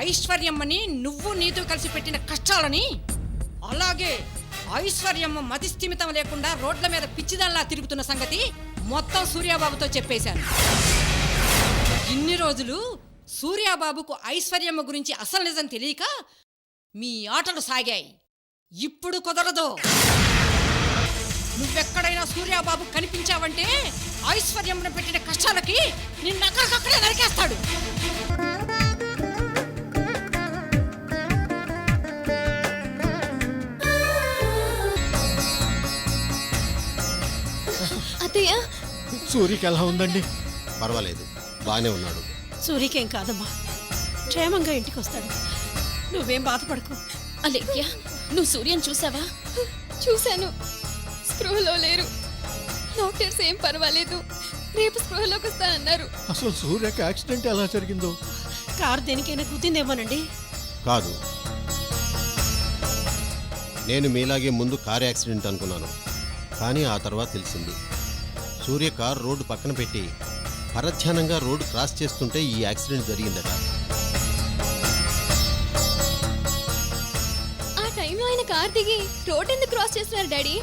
ఐశ్వర్యమ్మని నువ్వు నీతో కలిసి పెట్టిన కష్టాలని, అలాగే ఐశ్వర్యమ్మ మతిస్థిమితం లేకుండా రోడ్ల మీద పిచ్చిదల్లా తిరుగుతున్న సంగతి మొత్తం సూర్యాబాబుతో చెప్పేశాను. ఇన్ని రోజులు సూర్యాబాబుకు ఐశ్వర్యమ్మ గురించి అసలు నిజం తెలియక మీ ఆటలు సాగాయి. ఇప్పుడు కుదరదు. నువ్వెక్కడైనా సూర్యాబాబు కనిపించావంటే ఐశ్వర్యమ్మను పెట్టిన కష్టాలకి నిన్నక్కడికక్కడే నరికేస్తాడు. అత్తయ్య, సూర్యకి ఎలా ఉందండి? పర్వాలేదు, బాగానే ఉన్నాడు. సూర్యకేం కాదమ్మా, క్షేమంగా ఇంటికి వస్తాడు. నువ్వేం బాధపడకు. అలేఖ్య, నువ్వు సూర్యని చూసావా? చూశాను. స్పృహలో లేరు. డాక్టర్స్ ఏం పర్వాలేదు, రేపు స్పృహలోకి వస్తానన్నారు. అసలు సూర్యకి యాక్సిడెంట్ ఎలా జరిగిందో? కారు దేనికైనా గుద్దిందేమోనండి. కాదు, నేను మీలాగే ముందు కారు యాక్సిడెంట్ అనుకున్నాను. కానీ ఆ తర్వాత తెలిసింది, సూర్య కారు రోడ్డు పక్కన పెట్టి పరధ్యానంగా రోడ్డు క్రాస్ చేస్తుంటే ఈ యాక్సిడెంట్ జరిగిందట. ఆ టైంలో ఆయన కార్ దిగి రోడ్ ఎందుకు క్రాస్ చేస్తున్నారు డాడీ?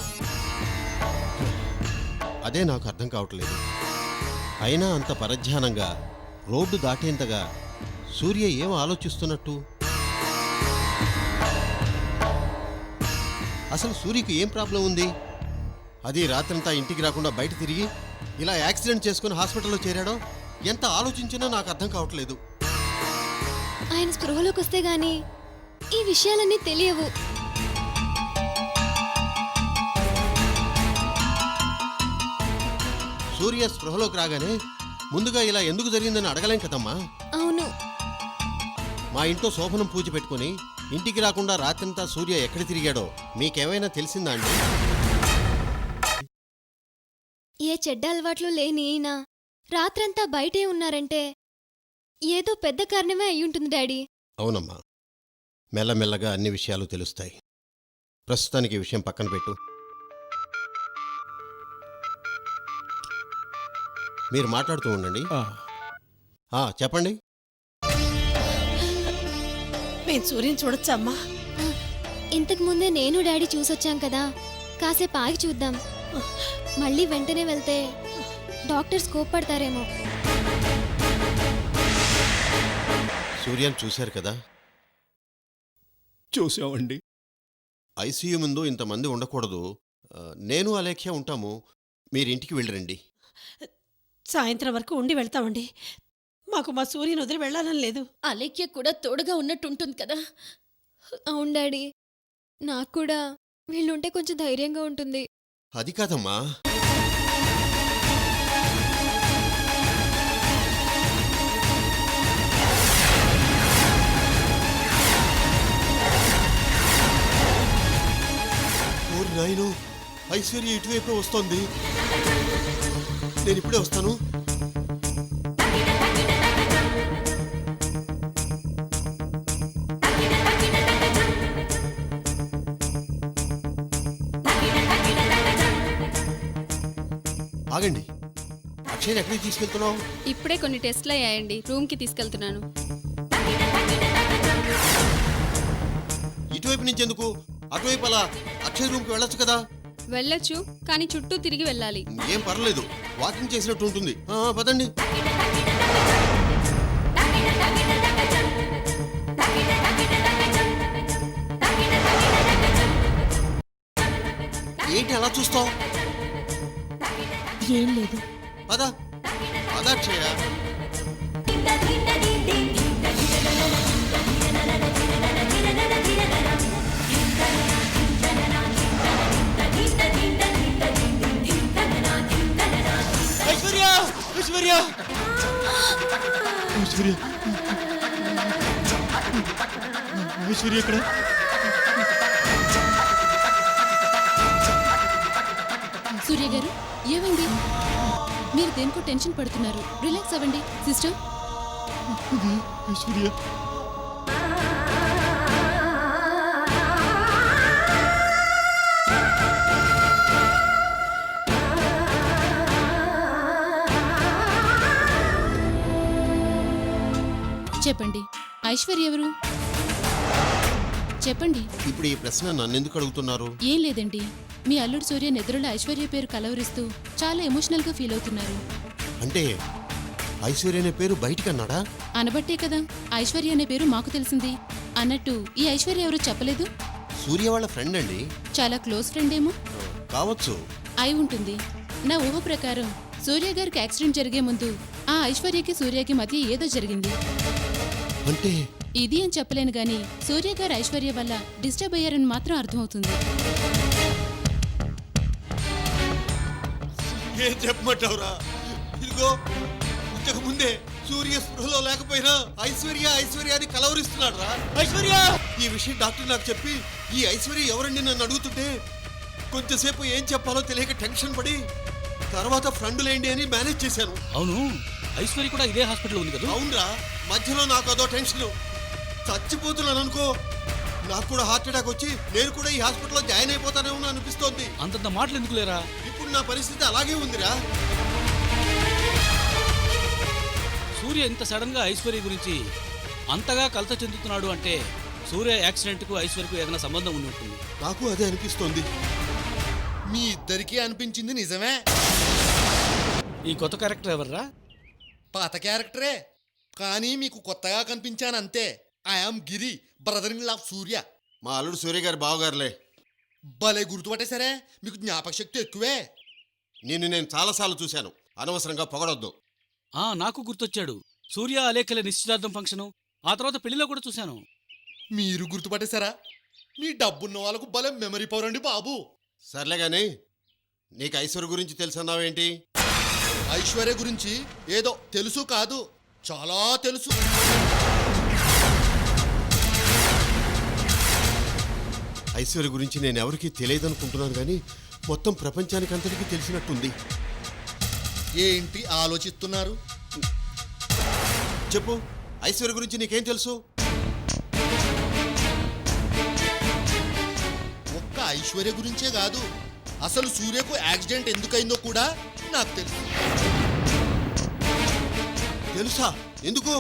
అదే నాకు అర్థం కావట్లేదు. అయినా అంత పరధ్యానంగా రోడ్డు దాటేంతగా సూర్య ఏం ఆలోచిస్తున్నట్టు? అసలు సూర్యకు ఏం ప్రాబ్లం ఉంది? అది రాత్రంతా ఇంటికి రాకుండా బయట తిరిగి ఇలా యాక్సిడెంట్ చేసుకుని హాస్పిటల్లో చేరాడో? ఎంత ఆలోచించినా నాకు అర్థం కావట్లేదు. ఆయన స్పృహలోకి వస్తే గానీ ఈ విషయాలన్నీ తెలియవు. సూర్య స్పృహలోకి రాగానే ముందుగా ఇలా ఎందుకు జరిగిందని అడగలేం కదమ్మా. అవును. మా ఇంట్లో శోభనం పూజ పెట్టుకుని ఇంటికి రాకుండా రాత్రంతా సూర్య ఎక్కడ తిరిగాడో మీకేమైనా తెలిసిందా అండి? ఏ చెడ్డ అలవాట్లు లేని ఈయన రాత్రంతా బయటే ఉన్నారంటే ఏదో పెద్ద కారణమే అయ్యుంటుంది డాడీ. అవునమ్మా, మెల్లమెల్లగా అన్ని విషయాలు తెలుస్తాయి. ప్రస్తుతానికి ఈ విషయం పక్కన పెట్టు. మీరు మాట్లాడుతూ ఉండండి. చెప్పండి. మేము సూర్యుని చూడొచ్చా అమ్మా? ఇంతకు ముందే నేను డాడీ చూసొచ్చాం కదా, కాసేపు ఆగి చూద్దాం. మళ్ళీ వెంటనే వెళ్తే డాక్టర్స్ కోప్పడతారేమో. సూర్యని చూశారు కదా? చూసామండి. ఐసీయూ ముందు ఇంతమంది ఉండకూడదు. నేను అలేఖ్య ఉంటాము. మీరింటికి వెళ్ళరండి. సాయంత్రం వరకు ఉండి వెళ్తామండి. మాకు మా సూర్యుని వదిలి వెళ్ళాలని లేదు. అలేఖ్య కూడా తోడుగా ఉన్నట్టుంటుంది కదా. అవును డాడీ, నాకు కూడా వీళ్ళుంటే కొంచెం ధైర్యంగా ఉంటుంది. అది కాదమ్మా, నాయను ఐశ్వర్య ఇటువైపే వస్తోంది. నేను ఇప్పుడే వస్తాను. ఆగండి, అక్షయ్ ఎక్కడికి తీసుకెళ్తున్నావు? ఇప్పుడే కొన్ని టెస్ట్లు అయ్యాయండి, రూమ్కి తీసుకెళ్తున్నాను. ఇటువైపు నుంచి ఎందుకు? అటువైపు అలా అక్షయ్ రూమ్కి వెళ్ళొచ్చు కదా. వెళ్ళొచ్చు, కానీ చుట్టూ తిరిగి వెళ్ళాలి. ఏం పర్లేదు, వాకింగ్ చేసినట్టు ఉంటుంది. పదండి. ఏంటి అలా చూస్తావు? ఏం లేదు. పదా పదాక్షయ. ఐశ్వర్య, ఐశ్వర్య, ఐశ్వర్య, ఐశ్వర్య ఎక్కడ? సూర్య గారు, ఏమైంది? మీరు దేనికో టెన్షన్ పడుతున్నారు. రిలాక్స్ అవ్వండి సిస్టర్. ఐశ్వర్య, చెప్పండి, ఐశ్వర్య ఎవరు? చెప్పండి. ఇప్పుడు ఈ ప్రశ్న నన్నెందుకు అడుగుతున్నారు? ఏం లేదండి, మీ అల్లుడు సూర్య నిద్రలో ఐశ్వర్య పేరు కలవరిస్తూ చాలా ఎమోషనల్గా ఫీల్ అవుతున్నారు. అంటే ఐశ్వర్య అనే పేరు బయటికి అన్నాడా? అనబట్టే కదా ఐశ్వర్య అనే పేరు మాకు తెలిసింది. అన్నట్టు ఈ ఐశ్వర్య ఎవరు చెప్పలేదు? సూర్య వాళ్ళ ఫ్రెండ్ అండి. చాలా క్లోజ్ ఫ్రెండ్ ఏమో. కావచ్చు. అయి ఉంటుంది. నా ఊహ ప్రకారం సూర్య గారికి యాక్సిడెంట్ జరిగే ముందు ఆ ఐశ్వర్యకి సూర్యకి మధ్య ఏదో జరిగింది. అంటే ఇది అని చెప్పలేను గాని సూర్య గారు ఐశ్వర్య వల్ల డిస్టర్బ్ అయ్యారని మాత్రం అర్థమవుతుంది. ఏం చెప్పమంటావురా? ఇదిగో ఇంతకు ముందే సూర్య స్పృహలో లేకపోయినా ఐశ్వర్య ఐశ్వర్య అని కలవరిస్తున్నాడు రా. ఐశ్వర్య! ఈ విషయం డాక్టర్ నాకు చెప్పి ఈ ఐశ్వర్య ఎవరండి నన్ను అడుగుతుంటే కొంచెంసేపు ఏం చెప్పాలో తెలియక టెన్షన్ పడి తర్వాత ఫ్రెండ్లేండి అని మేనేజ్ చేశాను. అవును, ఐశ్వర్య కూడా ఇదే హాస్పిటల్ ఉంది కదా? అవునరా, మధ్యలో నాకు అదో టెన్షన్. చచ్చిపోతున్నాను అనుకో. నాకు కూడా హార్ట్ అటాక్ వచ్చి నేను కూడా ఈ హాస్పిటల్లో జాయిన్ అయిపోతానేమో అనిపిస్తోంది. అంతంత మాటలు ఎందుకు లేరా? ఇప్పుడు నా పరిస్థితి అలాగే ఉందిరా. సూర్య ఇంత సడన్ గా ఐశ్వర్య గురించి అంతగా కలత చెందుతున్నాడు అంటే సూర్య యాక్సిడెంట్ కు ఐశ్వర్యకు ఏదైనా సంబంధం ఉండి ఉంటుంది. నాకు అదే అనిపిస్తోంది. మీ ఇద్దరికీ అనిపించింది నిజమే. ఈ కొత్త క్యారెక్టర్ ఎవర్రా? పాత క్యారెక్టరే, కానీ మీకు కొత్తగా కనిపించాను అంతే. I am Giri, brother in law Surya. మా అల్లుడు సూర్య గారి బావగారులే. భలే గుర్తుపట్టేసరే, మీకు జ్ఞాపక శక్తి ఎక్కువే. నేను చాలాసార్లు చూశాను. అనవసరంగా పొగడొద్దు. నాకు గుర్తొచ్చాడు. సూర్య అలేఖల నిశ్చితార్థం ఫంక్షను, ఆ తర్వాత పెళ్లిలో కూడా చూశాను. మీరు గుర్తుపట్టేశారా? మీ డబ్బున్న వాళ్ళకు భలే మెమరీ పవర్ అండి బాబు. సర్లే గాని నీకు ఐశ్వర్య గురించి తెలుసన్నావేంటి? ఐశ్వర్య గురించి ఏదో తెలుసు కాదు, చాలా తెలుసు. ఐశ్వర్య గురించి నేను ఎవరికీ తెలియదనుకుంటున్నాను కానీ మొత్తం ప్రపంచానికి అంతటికీ తెలిసినట్టుంది. ఏంటి ఆలోచిస్తున్నారు? చెప్పు, ఐశ్వర్య గురించి నీకేం తెలుసు? ఒక్క ఐశ్వర్య గురించే కాదు, అసలు సూర్యకు యాక్సిడెంట్ ఎందుకైందో కూడా నాకు తెలుసు. తెలుసా? ఎందుకు?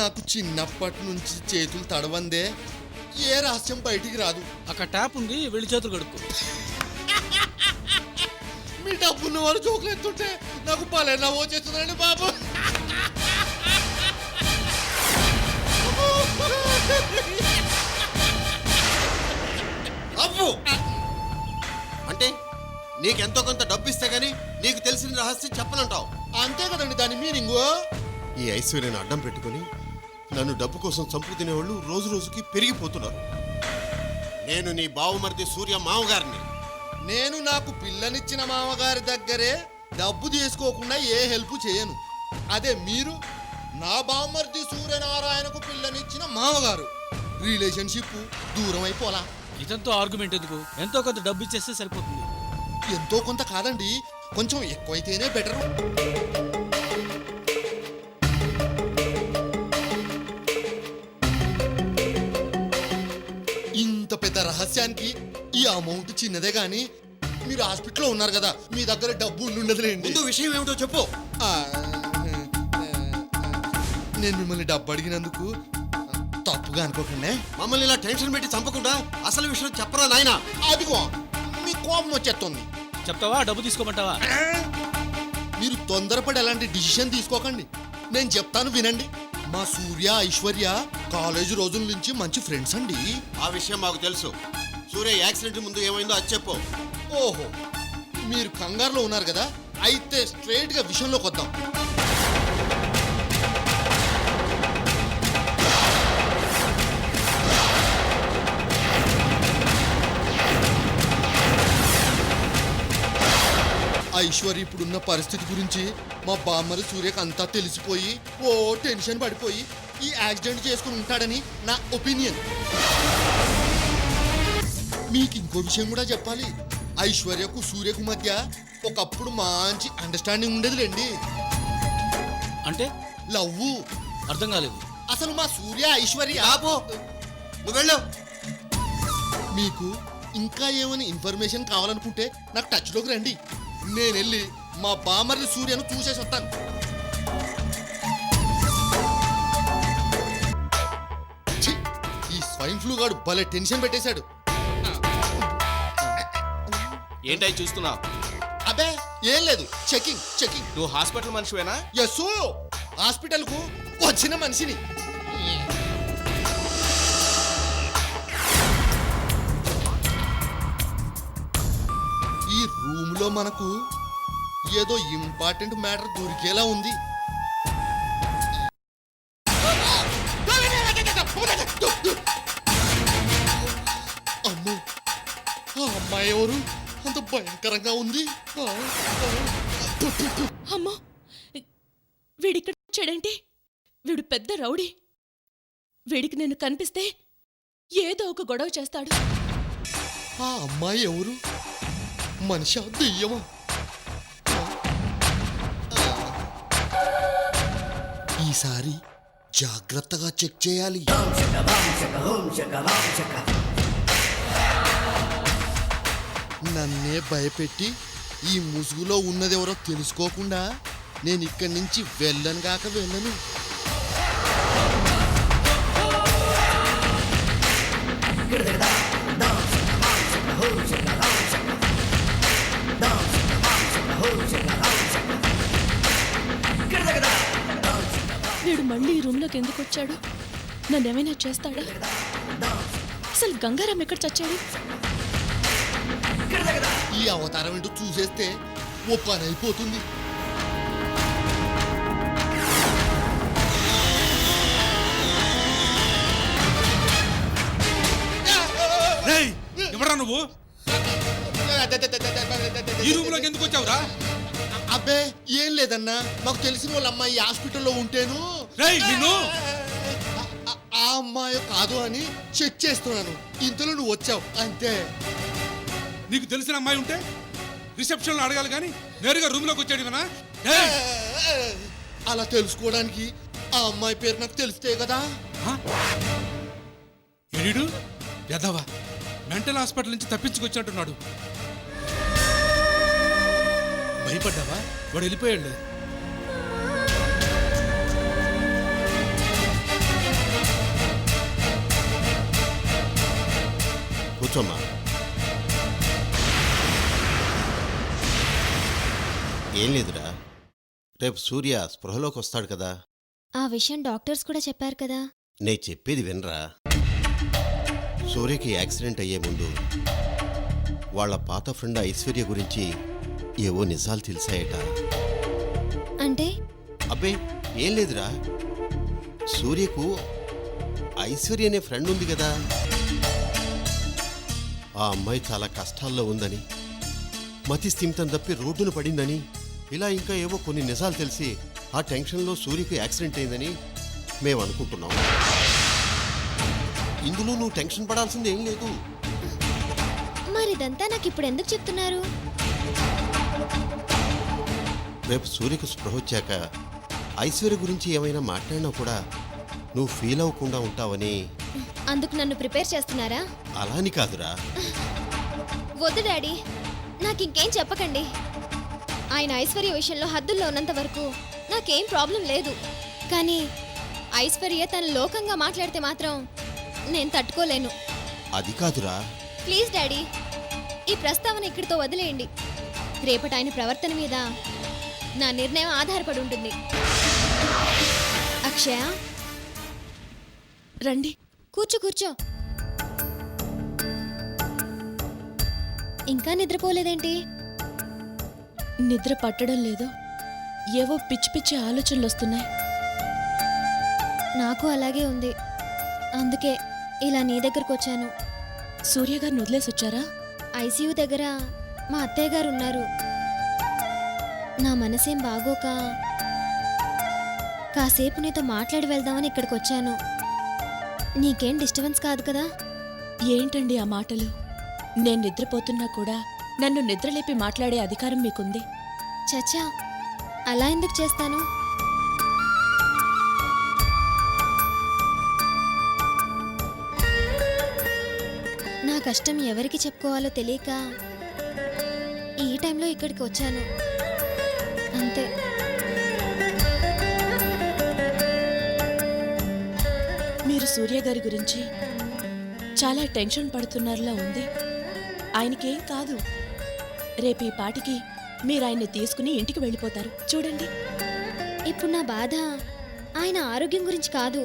నాకు చిన్నప్పటి నుంచి చేతులు తడవందే, ఏ రహస్యం బయటికి రాదు. అక్కడ ట్యాప్ ఉంది, వెళ్ళి చేతులు కడుక్కో. మీ డబ్బున్న వాళ్ళు జోకులు ఎత్తుంటే నాకు భలే నవ్వు వచ్చేస్తుందండి బాబు. అవ్వు అంటే నీకెంతో కొంత డబ్బు ఇస్తే గానీ నీకు తెలిసిన రహస్యం చెప్పనంటావు. అంతే కదండి దాని మీనింగు. ఈ ఐశ్వర్యను అడ్డం పెట్టుకుని నన్ను డబ్బు కోసం చంపు తినేవాళ్ళు రోజు రోజుకి పెరిగిపోతున్నారు. నేను నీ బావమరిది సూర్య మామగారిని. నేను నాకు పిల్లనిచ్చిన మామగారి దగ్గరే డబ్బు తీసుకోకుండా ఏ హెల్ప్ చేయను. అదే మీరు నా బామ్మర్ది సూర్యనారాయణకు పిల్లనిచ్చిన మామగారు. రిలేషన్షిప్ దూరం అయిపోలా. ఇదంతా ఆర్గ్యుమెంట్ ఎందుకు? ఎంతో కొంత డబ్బు ఇచ్చేస్తే సరిపోతుంది. ఎంతో కొంత కాదండి, కొంచెం ఎక్కువైతేనే బెటర్. ఇంత పెద్ద రహస్యానికి ఈ అమౌంట్ చిన్నదే గాని మీరు హాస్పిటల్లో ఉన్నారు కదా, మీ దగ్గర డబ్బు ఉండదులేండి. ముందు విషయం ఏమిటో చెప్పు. నేను మిమ్మల్ని డబ్బు అడిగినందుకు తప్పుగా అనుకోకండి. మమ్మల్ని ఇలా టెన్షన్ పెట్టి చంపకుండా అసలు విషయం చెప్పరా నాయనా. అదిగో మీ కోపం వచ్చేస్తుంది. చెప్తావా? డబ్బు తీసుకోమంటావా? మీరు తొందరపడి ఎలాంటి డిసిషన్ తీసుకోకండి. నేను చెప్తాను వినండి. మా సూర్య ఐశ్వర్య కాలేజీ రోజుల నుంచి మంచి ఫ్రెండ్స్ అండి. ఆ విషయం మాకు తెలుసు. సూర్య యాక్సిడెంట్ ముందు ఏమైందో అది చెప్పు. ఓహో, మీరు కంగారులో ఉన్నారు కదా, అయితే స్ట్రైట్ గా విషయంలోకి వద్దాం. ఐశ్వర్య ఇప్పుడున్న పరిస్థితి గురించి మా బామ్మరి సూర్యకి అంతా తెలిసిపోయి ఓ టెన్షన్ పడిపోయి ఈ యాక్సిడెంట్ చేసుకుని ఉంటాడని నా ఒపీనియన్. మీకు ఇంకో విషయం కూడా చెప్పాలి. ఐశ్వర్యకు సూర్యకు మధ్య ఒకప్పుడు మంచి అండర్స్టాండింగ్ ఉండేదిలేండి. అంటే లవ్వు. అర్థం కాలేదు. అసలు మా సూర్య ఐశ్వర్య నువ్వు వెళ్ళు. మీకు ఇంకా ఏమైనా ఇన్ఫర్మేషన్ కావాలనుకుంటే నాకు టచ్లోకి రండి. నేను వెళ్ళి మా బామర్ని సూర్యను చూసేసి వస్తాను. స్వైన్ ఫ్లూ గాడు భలే టెన్షన్ పెట్టేశాడు. ఏంటై చూస్తున్నావు? అబ్బే ఏం లేదు, చెకింగ్ చెకింగ్. నువ్వు హాస్పిటల్ మనిషివేనా? యస్సు, హాస్పిటల్ కు వచ్చిన మనిషిని. ఈ రూమ్ లో మనకు ఏదో ఇంపార్టెంట్ మ్యాటర్ దొరికేలా ఉంది. అమ్మో, ఆ అమ్మాయి ఎవరు? అంత భయంకరంగా ఉంది. అమ్మో, వీడిక్కడ వచ్చాడేంటి? వీడు పెద్ద రౌడీ. వీడికి నేను కనిపిస్తే ఏదో ఒక గొడవ చేస్తాడు. ఆ అమ్మాయి ఎవరు? మనిషా దెయ్యమా? ఈసారి జాగ్రత్తగా చెక్ చేయాలి. నన్నే భయపెట్టి ఈ ముసుగులో ఉన్నదెవరో తెలుసుకోకుండా నేను ఇక్కడి నుంచి వెళ్ళను గాక వెళ్ళను. వీడు మళ్ళీ ఈ రూమ్లోకి ఎందుకు వచ్చాడు? నన్నేమైనా చేస్తాడా? అసలు గంగారాం ఎక్కడ చచ్చాడు? ఈ అవతారం ఏంటో చూసేస్తే ఓ పని అయిపోతుంది. ఎవరా నువ్వు? ఈ రూమ్ లోకి ఎందుకు వచ్చావురా? అబ్బే ఏం లేదన్నా, మాకు తెలిసిన వాళ్ళ అమ్మాయి హాస్పిటల్లో ఉంటేను ఆ అమ్మాయి కాదు అని చెక్ చేస్తున్నాను. ఇంతలో నువ్వు వచ్చావు అంతే. నీకు తెలిసిన అమ్మాయి ఉంటే రిసెప్షన్ లో అడగాలి కానీ నేరుగా రూమ్ లోకి వచ్చాడు కదా. అలా తెలుసుకోవడానికి ఆ అమ్మాయి పేరు నాకు తెలిస్తే కదా. ఎడిడు యదవా మెంటల్ హాస్పిటల్ నుంచి తప్పించుకొచ్చినట్టున్నాడు. భయపడ్డావా? వాడు వెళ్ళిపోయాడు. కూర్చోమ్మా. ఏం లేదురా, రేపు సూర్య స్పృహలోకి వస్తాడు కదా. ఆ విషయం డాక్టర్స్ కూడా చెప్పారు కదా. నే చెప్పేది వినరా. సూర్యకి యాక్సిడెంట్ అయ్యే ముందు వాళ్ళ పాత ఫ్రెండ్ ఐశ్వర్య గురించి ఏవో నిజాలు తెలిసాయట. అంటే? అబ్బే ఏం లేదురా, సూర్యకు ఐశ్వర్య అనే ఫ్రెండ్ ఉంది కదా. ఆ అమ్మాయి చాలా కష్టాల్లో ఉందని, మతి స్థిమితం తప్పి రోడ్డున పడిందని, ఇలా ఇంకా ఏవో కొన్ని నిజాలు తెలిసి ఆ టెన్షన్లో సూర్యకు యాక్సిడెంట్ అయిందని మేము అనుకుంటున్నాం. ఇందులో నువ్వు టెన్షన్ పడాల్సింది ఏం లేదు. మరిదంతా నాకు ఇప్పుడు ఎందుకు చెప్తున్నారు? రేపు సూర్యకు స్పృహ వచ్చాక ఐశ్వర్య గురించి ఏమైనా మాట్లాడినా కూడా నువ్వు ఫీల్ అవ్వకుండా ఉంటావని. అందుకు నన్ను ప్రిపేర్ చేస్తున్నారా? అలా అని కాదురా. వద్దు డాడీ, నాకు ఇంకేం చెప్పకండి. ఆయన ఐశ్వర్య విషయంలో హద్దుల్లో ఉన్నంత వరకు నాకేం ప్రాబ్లం లేదు. కానీ ఐశ్వర్య తన లోకంగా మాట్లాడితే మాత్రం నేను తట్టుకోలేను. అది కాదురా. ప్లీజ్ డాడీ, ఈ ప్రస్తావన ఇక్కడితో వదిలేయండి. రేపటి ఆయన ప్రవర్తన మీద నా నిర్ణయం ఆధారపడి ఉంటుంది. అక్షయ, రండి. కూర్చో కూర్చో. ఇంకా నిద్రపోలేదేంటి? నిద్ర పట్టడం లేదు. ఏవో పిచ్చి పిచ్చి ఆలోచనలు వస్తున్నాయి. నాకు అలాగే ఉంది. అందుకే ఇలా నీ దగ్గరకు వచ్చాను. సూర్య గారిని వదిలేసి వచ్చారా? ఐసీయూ దగ్గర మా అత్తయ్య గారు ఉన్నారు. నా మనసేం బాగోక కాసేపు నీతో మాట్లాడి వెళ్దామని ఇక్కడికి వచ్చాను. నీకేం డిస్టర్బెన్స్ కాదు కదా? ఏంటండి ఆ మాటలు? నేను నిద్రపోతున్నా కూడా నన్ను నిద్రలేపి మాట్లాడే అధికారం మీకుంది. చచ్చా, అలా ఎందుకు చేస్తాను? నా కష్టం ఎవరికి చెప్పుకోవాలో తెలియక ఈ టైంలో ఇక్కడికి వచ్చాను అంతే. మీరు సూర్య గారి గురించి చాలా టెన్షన్ పడుతున్నారులా ఉంది. ఆయనకేం కాదు. రేపు ఈ పాటికి మీరు ఆయన్ని తీసుకుని ఇంటికి వెళ్ళిపోతారు. చూడండి. ఇప్పుడు నా బాధ ఆయన ఆరోగ్యం గురించి కాదు.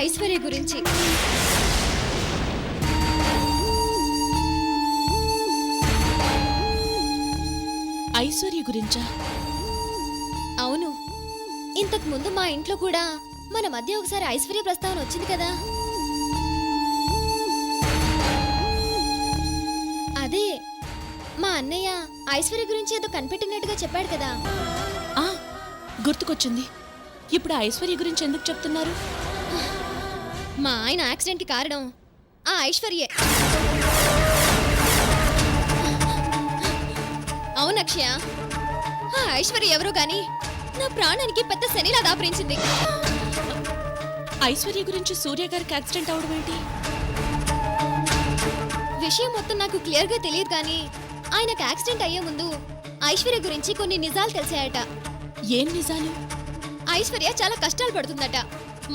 ఐశ్వర్య గురించి. ఐశ్వర్య గురించా? అవును. ఇంతకు ముందు మా ఇంట్లో కూడా మన మధ్య ఒకసారి ఐశ్వర్య ప్రస్తావన వచ్చింది కదా. అదే మా అన్నయ్య ఐశ్వర్య గురించి ఏదో కనిపెట్టినట్టుగా చెప్పాడు కదా. ఆ, గుర్తుకొచ్చింది. ఇప్పుడు ఐశ్వర్య గురించి ఎందుకు చెప్తున్నారు? మా ఆయన యాక్సిడెంట్కి కారణం ఆ ఐశ్వర్యే. అవును అక్షయ, ఆ ఐశ్వర్య ఎవరో గాని నా ప్రాణానికి పెద్ద శనిలా దాపరించింది. ఐశ్వర్య గురించి సూర్య గారికి యాక్సిడెంట్ అవడం ఏంటి? విషయం మొత్తం నాకు క్లియర్ గా తెలియదు కానీ ఆయనకు యాక్సిడెంట్ అయ్యే ముందు ఐశ్వర్య గురించి కొన్ని నిజాలు తెలిసాయట. ఏం నిజాలు? ఐశ్వర్య చాలా కష్టాలు పడుతుందట,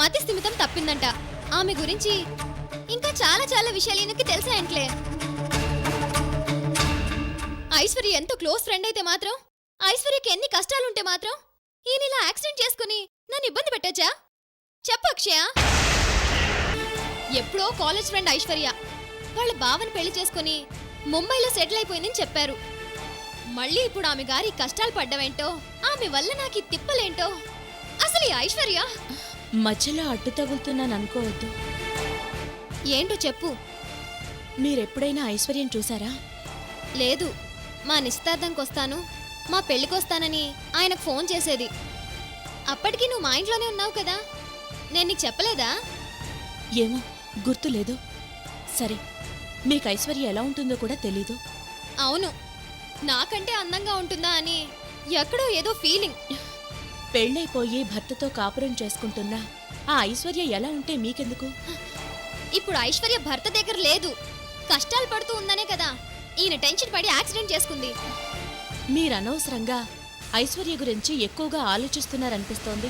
మతి స్థిమితం తప్పిందంట. ఆమె గురించి ఇంకా చాలా చాలా విషయాలు ఈయనకి తెలిసాయంట్లే. ఐశ్వర్య ఎంతో క్లోజ్ ఫ్రెండ్ అయితే మాత్రం, ఐశ్వర్యకి ఎన్ని కష్టాలుంటే మాత్రం ఈయన ఇలా యాక్సిడెంట్ చేసుకుని నన్ను ఇబ్బంది పెట్టొచ్చా? చెప్పు అక్షయ. ఎప్పుడో కాలేజ్ ఫ్రెండ్ ఐశ్వర్య వాళ్ళ బావని పెళ్లి చేసుకుని ముంబైలో సెటిల్ అయిపోయిందని చెప్పారు. మళ్ళీ ఇప్పుడు ఆమె గారి కష్టాలు పడ్డవేంటో, ఆమె వల్ల నాకు ఈ తిప్పలేంటో. అసలు ఈ ఐశ్వర్య మధ్యలో అడ్డు తగులుతున్నాను అనుకోవద్దు. ఏంటో చెప్పు. మీరెప్పుడైనా ఐశ్వర్యం చూసారా? లేదు. మా నిశ్చితార్థంకి వస్తాను, మా పెళ్ళికొస్తానని ఆయనకు ఫోన్ చేసేది. అప్పటికి నువ్వు మా ఇంట్లోనే ఉన్నావు కదా, నేను నీకు చెప్పలేదా? ఏమో గుర్తులేదు. సరే, మీకు ఐశ్వర్య ఎలా ఉంటుందో కూడా తెలీదు. అవును, నాకంటే అందంగా ఉంటుందా అని ఎక్కడో ఏదో ఫీలింగ్. పెళ్ళైపోయి భర్తతో కాపురం చేసుకుంటున్నా ఆ ఐశ్వర్య ఎలా ఉంటే మీకెందుకు? ఇప్పుడు ఐశ్వర్య భర్త దగ్గర లేదు, కష్టాలు పడుతూ ఉందనే కదా ఈయన టెన్షన్ పడి యాక్సిడెంట్ చేసుకుంది. మీరనవసరంగా ఐశ్వర్య గురించి ఎక్కువగా ఆలోచిస్తున్నారనిపిస్తోంది.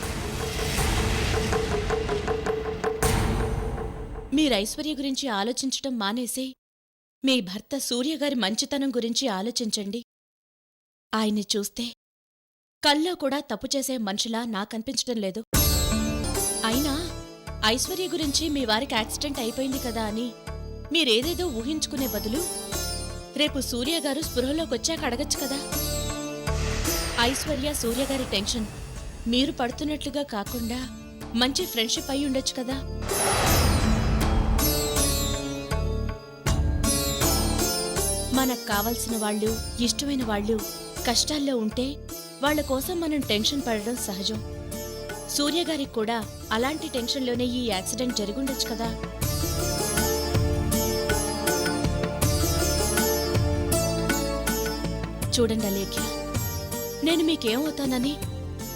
మీరు ఐశ్వర్య గురించి ఆలోచించటం మానేసి మీ భర్త సూర్య గారి మంచితనం గురించి ఆలోచించండి. ఆయన్ని చూస్తే కల్లో కూడా తప్పు చేసే మనిషిలా నాకనిపించటం లేదు. అయినా ఐశ్వర్య గురించి మీ వారికి యాక్సిడెంట్ అయిపోయింది కదా అని మీరేదేదో ఊహించుకునే బదులు రేపు సూర్య గారు స్పృహలోకొచ్చాక అడగచ్చు కదా. ఐశ్వర్య సూర్య గారి టెన్షన్ మీరు పడుతున్నట్లుగా కాకుండా మంచి ఫ్రెండ్షిప్ అయి ఉండొచ్చు కదా. మనకు కావలసిన వాళ్ళు, ఇష్టమైన వాళ్ళు కష్టాల్లో ఉంటే వాళ్ళ కోసం మనం టెన్షన్ పడడం సహజం. సూర్య గారికి కూడా అలాంటి టెన్షన్లోనే ఈ యాక్సిడెంట్ జరిగుండొచ్చు కదా. చూడండి అలేఖ్య, నేను మీకేమవుతానని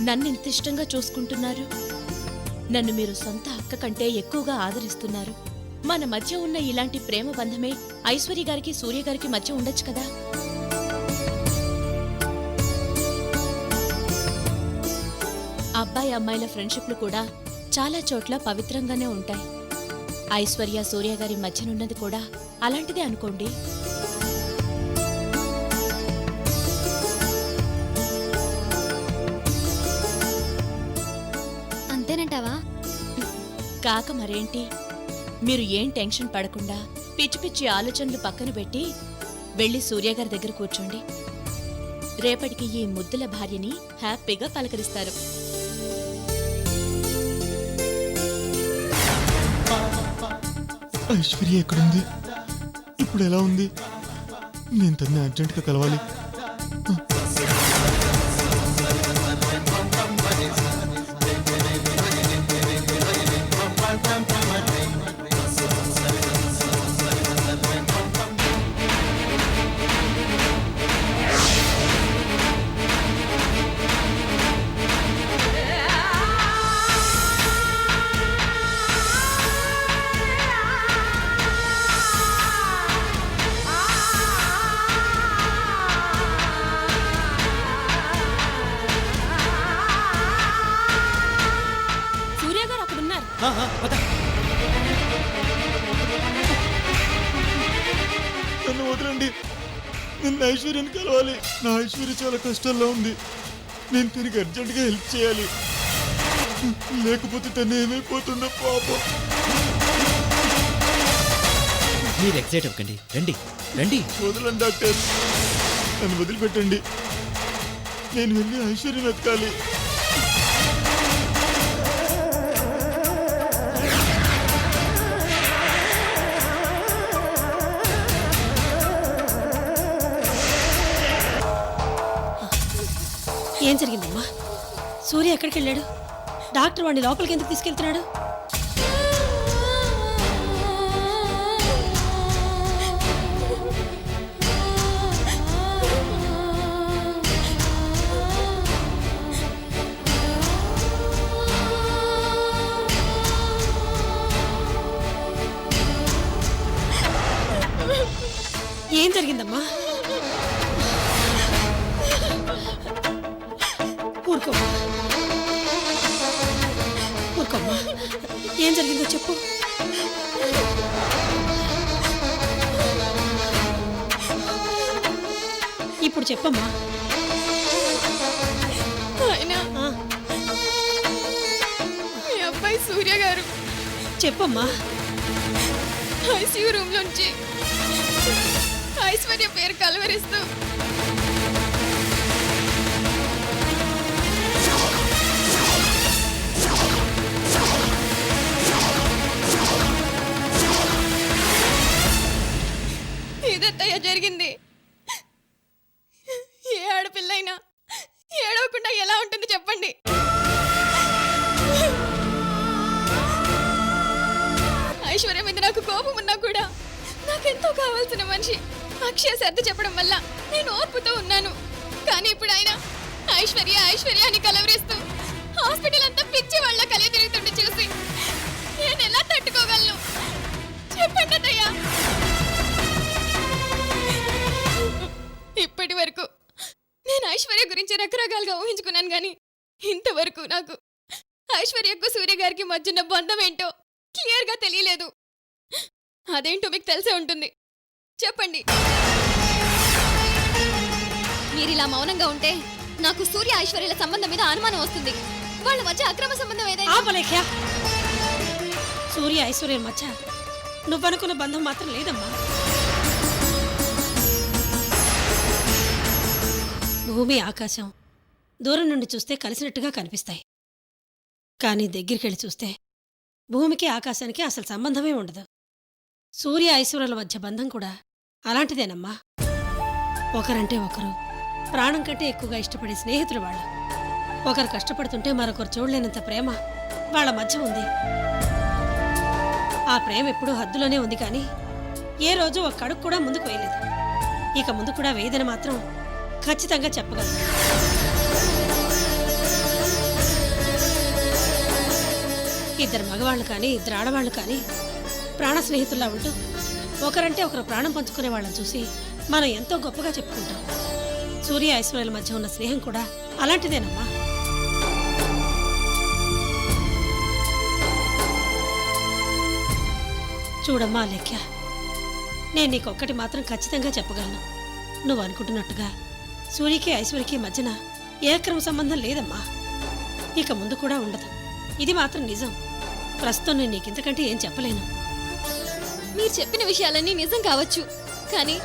నన్ను ఇంత ఇష్టంగా చూసుకుంటున్నారు. నన్ను మీరు సొంత అక్క కంటే ఎక్కువగా ఆదరిస్తున్నారు. మన మధ్య ఉన్న ఇలాంటి ప్రేమ బంధమే ఐశ్వర్య గారికి సూర్య గారికి మధ్య ఉండొచ్చు కదా. అబ్బాయి అమ్మాయిల ఫ్రెండ్షిప్లు కూడా చాలా చోట్ల పవిత్రంగానే ఉంటాయి. ఐశ్వర్య సూర్య గారి మధ్యనున్నది కూడా అలాంటిదే అనుకోండి. అంతేనంటావా? కాక మరేంటి. మీరు ఏం టెన్షన్ పడకుండా పిచ్చి పిచ్చి ఆలోచనలు పక్కన పెట్టి వెళ్ళి సూర్యగారి దగ్గర కూర్చోండి. రేపటికి ఈ ముద్దుల భార్యని హ్యాపీగా పలకరిస్తారు. ఐశ్వర్య ఎక్కడుంది? ఇప్పుడు ఎలా ఉంది? నేను తన్ని అర్జెంటుగా కలవాలి. నన్ను వదలండి. నేను ఐశ్వర్యని కలవాలి. నా ఐశ్వర్య చాలా కష్టాల్లో ఉంది. నేను తనకి అర్జెంటుగా హెల్ప్ చేయాలి. లేకపోతే తను ఏమైపోతుందో పాపం. మీరు ఎక్సైట్ అవ్వకండి, రండి రండి. వదలండి డాక్టర్, నన్ను వదిలిపెట్టండి. నేను వెళ్ళి ఐశ్వర్యని వెతకాలి. ఏం జరిగిందమ్మా? సూర్య ఎక్కడికి వెళ్ళాడు? డాక్టర్ వాడిని లోపలికి ఎందుకు తీసుకెళ్తున్నాడు? ఏం జరిగిందమ్మా? ఊరుకోమ్మా, ఊరుకోమ్మా. ఏం జరిగిందో చెప్పు. ఇప్పుడు చెప్పమ్మా. ఆయన మీ అబ్బాయి సూర్య గారు చెప్పమ్మా. ఐసీయూ రూమ్ లోంచి ఐశ్వర్య పేరు కలవరిస్తూ ఇదత్తయ్య జరిగింది. ఏ ఆడపిల్లైనా ఏడవకుండా ఎలా ఉంటుంది చెప్పండి? ఐశ్వర్య మీద నాకు కోపం ఉన్నా కూడా నాకెంతో కావాల్సిన మనిషి అక్షయ సర్ది చెప్పడం వల్ల నేను ఓర్పుతో ఉన్నాను. కానీ ఇప్పుడు ఆయన ఐశ్వర్య ఐశ్వర్య అని కలవరిస్తూ హాస్పిటల్ అంతా పిచ్చి వాళ్ళ కలిగి తిరుగుతుంటే చూసి నేను ఎలా తట్టుకోగలను చెప్పండి అత్తయ్య. ఇప్పటి వరకు నేను ఐశ్వర్య గురించి రకరకాలుగా ఊహించుకున్నాను, కానీ ఇంతవరకు నాకు ఐశ్వర్యకు సూర్య గారికి మధ్యన బంధం ఏంటో క్లియర్గా తెలియలేదు. అదేంటో మీకు తెలిసే ఉంటుంది, చెప్పండి. మీరిలా మౌనంగా ఉంటే నాకు సూర్య ఐశ్వర్యల సంబంధం మీద అనుమానం వస్తుంది. వాళ్ళ మధ్య అక్రమ సంబంధం ఏదైనా ఆపలేఖ్య. సూర్య ఐశ్వర్యం మధ్య నువ్వనుకున్న బంధం మాత్రం లేదమ్మా. భూమి ఆకాశం దూరం నుండి చూస్తే కలిసినట్టుగా కనిపిస్తాయి, కానీ దగ్గరికెళ్ళి చూస్తే భూమికి ఆకాశానికి అసలు సంబంధమే ఉండదు. సూర్య ఐశ్వర్యుల మధ్య బంధం కూడా అలాంటిదేనమ్మా. ఒకరంటే ఒకరు ప్రాణం కంటే ఎక్కువగా ఇష్టపడే స్నేహితులు వాళ్ళు. ఒకరు కష్టపడుతుంటే మరొకరు చూడలేనంత ప్రేమ వాళ్ళ మధ్య ఉంది. ఆ ప్రేమ ఎప్పుడూ హద్దులోనే ఉంది, కానీ ఏ రోజు ఒక అడుగు కూడా ముందుకు వేయలేదు. ఇక ముందు కూడా వేయదని మాత్రం ఖచ్చితంగా చెప్పగలను. ఇద్దరు మగవాళ్ళు కానీ ఇద్దరు ఆడవాళ్ళు కానీ ప్రాణ స్నేహితుల్లా ఉంటూ ఒకరంటే ఒకరు ప్రాణం పంచుకునే వాళ్ళని చూసి మనం ఎంతో గొప్పగా చెప్పుకుంటాం. సూర్య ఐశ్వర్యాల మధ్య ఉన్న స్నేహం కూడా అలాంటిదేనమ్మా. చూడమ్మా లేఖ్య, నేను నీకొక్కటి మాత్రం ఖచ్చితంగా చెప్పగలను. నువ్వు అనుకుంటున్నట్టుగా సూర్యకి ఐశ్వర్యకి మధ్యన ఏ అక్రమ సంబంధం లేదమ్మా. ఇక ముందు కూడా ఉండదు. ఇది మాత్రం నిజం. ప్రస్తుతం నేను నీకింతకంటే ఏం చెప్పలేను. మీరు చెప్పిన విషయాలన్నీ నిజం కావచ్చు, కానీ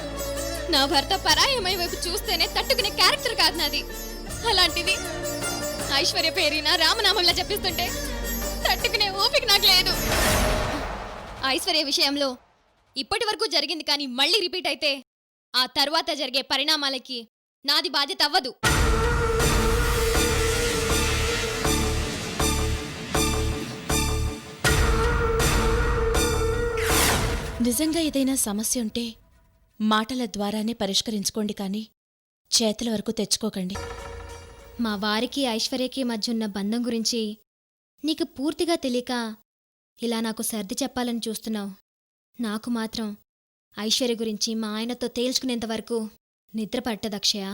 నా భర్త పరాయమై వైపు చూస్తేనే తట్టుకునే క్యారెక్టర్ కాదు నాది. అలాంటిది ఐశ్వర్య పేరిన రామనామంలా చెప్పిస్తుంటే తట్టుకునే ఓపిక నాకు లేదు. ఐశ్వర్య విషయంలో ఇప్పటి వరకు జరిగింది కానీ మళ్ళీ రిపీట్ అయితే ఆ తర్వాత జరిగే పరిణామాలకి నాది బాధ్యత అవ్వదు. నిజంగా ఏదైనా సమస్య ఉంటే మాటల ద్వారానే పరిష్కరించుకోండి, కానీ చేతుల వరకు తెచ్చుకోకండి. మా వారికి ఐశ్వర్యకి మధ్య ఉన్న బంధం గురించి నీకు పూర్తిగా తెలియక ఇలా నాకు సర్ది చెప్పాలని చూస్తున్నావు. నాకు మాత్రం ఐశ్వర్య గురించి మా ఆయనతో తేల్చుకునేంత వరకు నిద్ర పట్టదు అక్షయ.